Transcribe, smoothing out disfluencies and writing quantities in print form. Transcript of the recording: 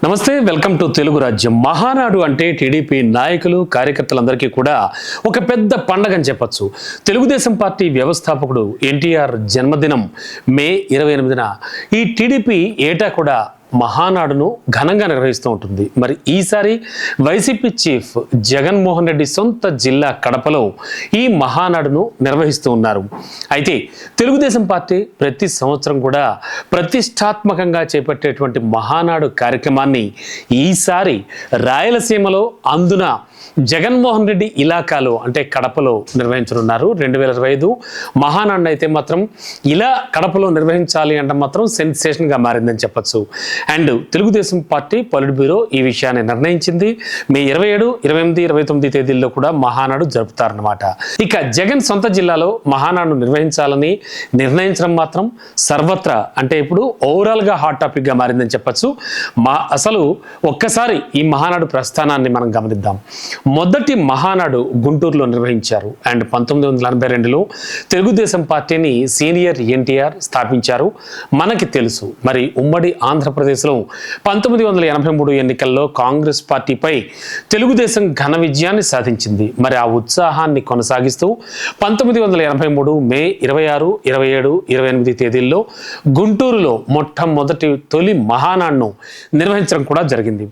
నమస్తే, welcome to Telugu రాజ్యం. మహానాడు అంటే టీడీపీ నాయకులు కార్యకర్తలందరికీ కూడా ఒక పెద్ద పండగ అని చెప్పొచ్చు. తెలుగుదేశం పార్టీ వ్యవస్థాపకుడు ఎన్టీఆర్ జన్మదినం మే 28న ఈ టీడీపీ ఏటా కూడా మహానాడును ఘనంగా నిర్వహిస్తూ ఉంటుంది. మరి ఈసారి వైసీపీ చీఫ్ జగన్మోహన్ రెడ్డి సొంత జిల్లా కడపలో ఈ మహానాడును నిర్వహిస్తూ ఉన్నారు. అయితే తెలుగుదేశం పార్టీ ప్రతి సంవత్సరం కూడా ప్రతిష్టాత్మకంగా చేపట్టేటువంటి మహానాడు కార్యక్రమాన్ని ఈసారి రాయలసీమలో అందున జగన్మోహన్ రెడ్డి ఇలాకాలో అంటే కడపలో నిర్వహించనున్నారు. 2025 మహానాడు అయితే మాత్రం ఇలా కడపలో నిర్వహించాలి అంటే మాత్రం సెన్సేషన్గా మారిందని చెప్పచ్చు. And Telugu Desam party polit bureau ఈ విషయాన్ని నిర్ణయించింది. మే 27, 28, 29 తేదీల్లో కూడా మహానాడు జరుపుతారన్నమాట. ఇక జగన్ సొంత జిల్లాలో మహానాడు నిర్వహించాలని నిర్ణయించడం మాత్రం సర్వత్రా అంటే ఇప్పుడు ఓవరాల్గా హాట్ టాపిక్గా మారిందని చెప్పచ్చు. అసలు ఒక్కసారి ఈ మహానాడు ప్రస్థానాన్ని మనం గమనిద్దాం. మొదటి మహానాడు గుంటూరులో నిర్వహించారు. అండ్ 1982లో తెలుగుదేశం పార్టీని సీనియర్ ఎన్టీఆర్ స్థాపించారు. మనకి తెలుసు. మరి ఉమ్మడి ఆంధ్రప్రదేశ్లో 1983 ఎన్నికల్లో కాంగ్రెస్ పార్టీపై తెలుగుదేశం ఘన విజయాన్ని సాధించింది. మరి ఆ ఉత్సాహాన్ని కొనసాగిస్తూ 1983 మే 26, 27, 28 తేదీల్లో గుంటూరులో మొట్టమొదటి తొలి మహానాడును నిర్వహించడం కూడా జరిగింది.